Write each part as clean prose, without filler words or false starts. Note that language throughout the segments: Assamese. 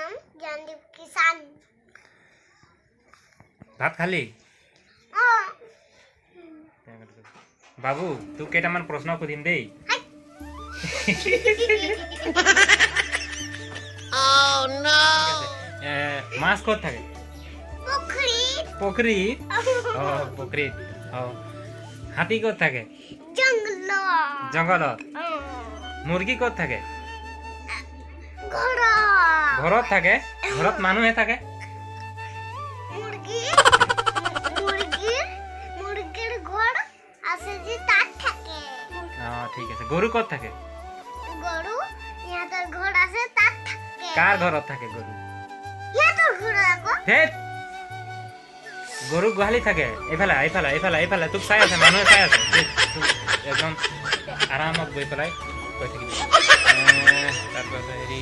নাম জ্ঞানদীপ কিষান। ভাত খালি? বাবু তুই কেইটামান প্ৰশ্ন সুধিম দেই। মাছ ক'ত থাকে? পুখুৰীত। পুখুৰীত। হাতী ক'ত থাকে? জংগলত। মুৰ্গী ক'ত থাকে? ঘৰত থাকে। ঘৰত মানুহে থাকে। ঠিক আছে। গৰু ক'ত থাকে? কাৰ ঘৰত থাকে গৰু? গৰু গোহালি থাকে। এইফালে এইফালে এইফালে এইফালে তোক চাই আছে, মানুহে চাই আছে। একদম আৰামত গৈ পেলাই কৈ থাকিবি। তাৰপাছত হেৰি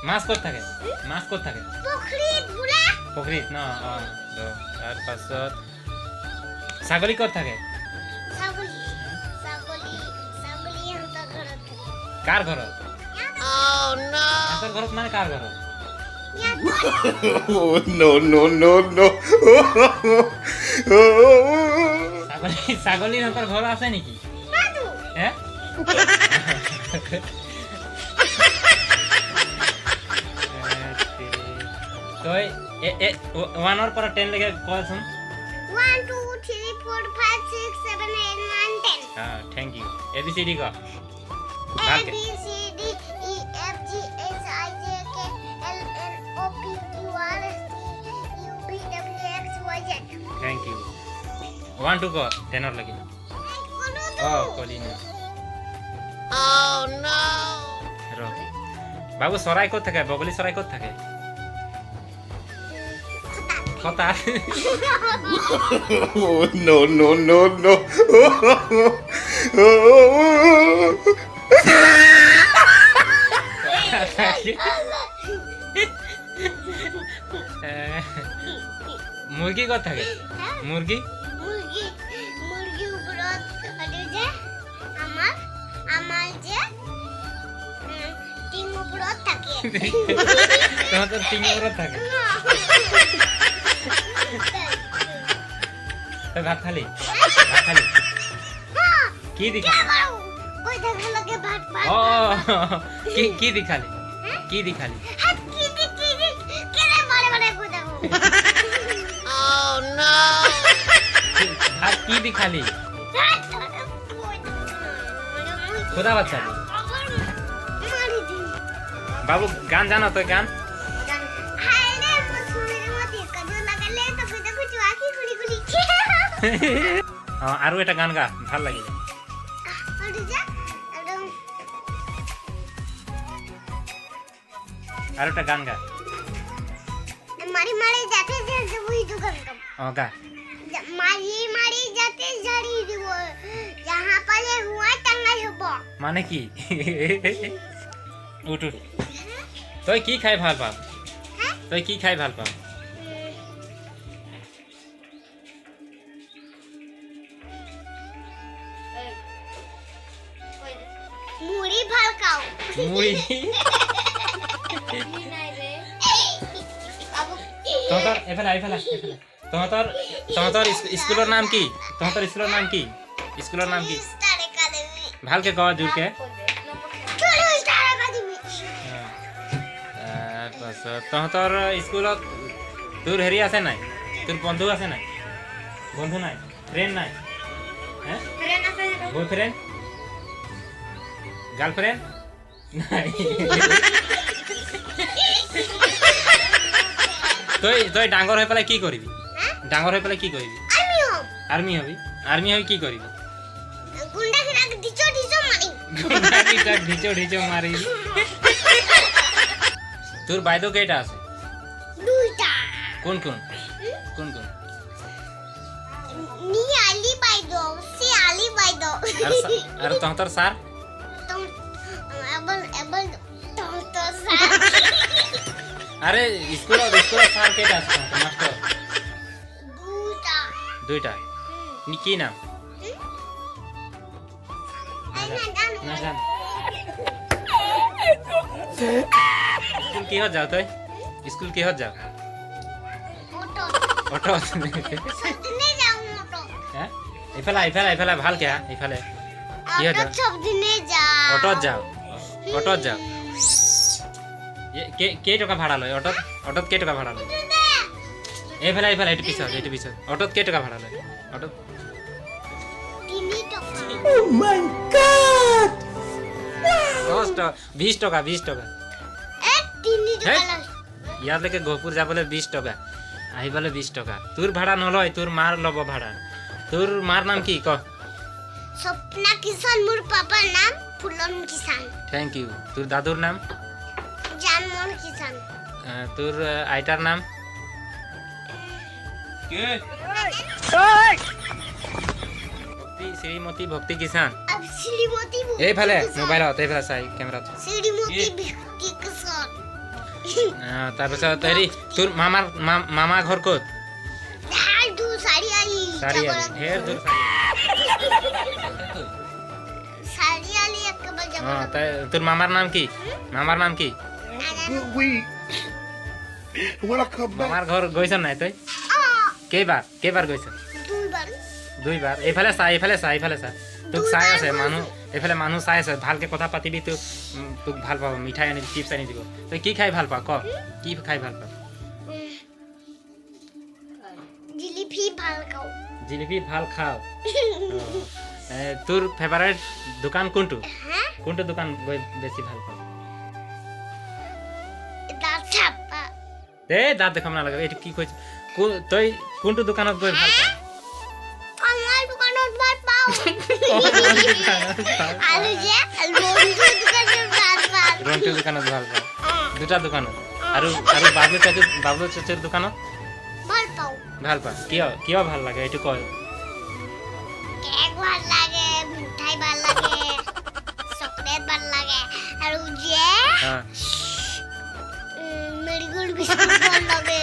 মাছ ক'ত থাকে? মাছ ক'ত থাকে? পুখুৰীত ন? তাৰপাছত ছাগলী ক'ত থাকে? কাৰ ঘৰত? সিহঁতৰ ঘৰত মানে কাৰ ঘৰত? ছাগলী সিহঁতৰ ঘৰ আছে নেকি? তই 1 পৰা 10 লৈকে কচোন। 1 2 3 4 5 6 7 8 9 10। Thank you. ABCD ক। A B C D E F G H I J K L N O P Q R S T U V W X Y Z। Thank you. 1 2 ক 10 লৈকে। কলি না। ৰ বাবু চৰাই ক'ত থাকে? বগলী চৰাই ক'ত থাকে? খতাত। No. মুৰ্গী ক'ত থাকে? মুৰ্গী ওপৰত যে আমাৰ যে টিং ওপৰত থাকে। তহঁতৰ টিং ওপৰত থাকে। তই ভাত খালি? কি দি খালি? কি দি খালি? ভাত কি দি খালি? খোদা বাচ্চা বাবু গান জানো? তই গান আৰু এটা গান গা, ভাল লাগিল। আৰু এটা গান গা। মারি মারি যাতে ওই দোকান কাম। গা। মারি যাতে ঝাড়ি দিব, যাহা পালে হুয়া টাঙ্গাই হব। মানে কি? উঠ। তই কি খাই ভাল পাৱ? মুড়ি ভাল খাও। মুড়ি। তহঁতৰ এইফালে। তহঁতৰ স্কুলৰ নাম কি? ভালকে ক, জোৰকে। তাৰপাছত তহঁতৰ স্কুলত তোৰ হেৰি আছে নাই? তোৰ বন্ধু আছে নাই? ফ্ৰেণ্ড নাই? বয়ফ্ৰেণ্ড? গাৰ্লফ্ৰেণ্ড নাই? তই ডাঙৰ হৈ পেলাই কি কৰিবি? Army hobby? কি কৰিবি? ঢিচো মাৰি। তোৰ বাইদেউ কেইটা আছে? কোন? আৰু তহঁতৰ ছাৰ? আৰে স্কুলত ছাৰ কেইটা আছে? মাষ্টৰ দুইটা। কি নাম? নাজানো। স্কুল কিহত যাও তই স্কুল কিহত যাও অটো অটো সবদিনে যাও অটো হ্যাঁ এইফালে ভালকে হা এইফালে কিহত অটো যাও সবদিনে যাও অটোত যাও কেই টকা ভাড়া লয় অটোত কেই টকা ভাড়া লয় এইফালে এইটো পিছত অটোত কেই টকা ভাড়া লয় অটোত 3 টকা 20 টকা এ 3 টকা হেই। লয় ইয়ালৈকে গহপুৰ যাবলৈ 20 টকা আহিবলৈ 20 টকা তোৰ ভাড়া নলয় তোৰ মাৰ ল'ব ভাড়া তোৰ মাৰ নাম কি ক স্বপ্না কিষাণ মোৰ পাপাৰ নাম ফুলন কিষাণ থেংক ইউ তোৰ দাদুৰ নাম জানমন কিষাণ তোৰ আইতাৰ নাম ভক্তি শ্ৰীমতী ভক্তি কিষাণ अब श्रीमती এইফালে মোবাইলত এইফালে চাই কেমেৰাত শ্ৰীমতী ভক্তি কিষাণ তাৰপিছত হেৰি তোৰ মামা ঘৰ ক'ত ধাৰ দু চাৰিআলি চাৰিআলি ঢেৰ দূৰ চাৰিআলি একেবাৰে যাব তোৰ মামাৰ নাম কি নাজানো। When I come back, মামাৰ ঘৰ গৈছ নাই তই কেইবাৰ গৈছ দুইবাৰ 2 বাৰ এইফালে চা তোক চাই আছে মানুহ এইফালে মানুহ চাই আছে ভালকে কথা পাতিবি তোক ভাল পাব মিঠাই আনি চিপছ আনি দিব তই কি খাই ভাল পাৱ ক কি খাই ভাল পাৱ জিলিপি ভাল খাওঁ জিলিপি ভাল খাওঁ তোৰ ফেভাৰেট দোকান কোনটো হা কোনটো দোকান গৈ বেছি ভাল পাৱ দাঁত চাপা দাঁত দেখাব নালাগে এইটো কি কৈছ তই কোনটো দোকানত গৈ ভাল পাৱ আমাৰ দোকানত ভাল পাওঁ আৰু যে ৰন্টু দোকানত ভাল পাওঁ দুটা দোকানত আৰু বাবলু চাচুৰ দোকানত ভাল পাওঁ ভাল পাওঁ কিয় ভাল লাগে এইটো কয় কেক ভাল লাগে মিঠাই ভাল লাগে চকলেট ভাল লাগে আৰু যে মেৰিগোল্ড বিস্কুট ভাল লাগে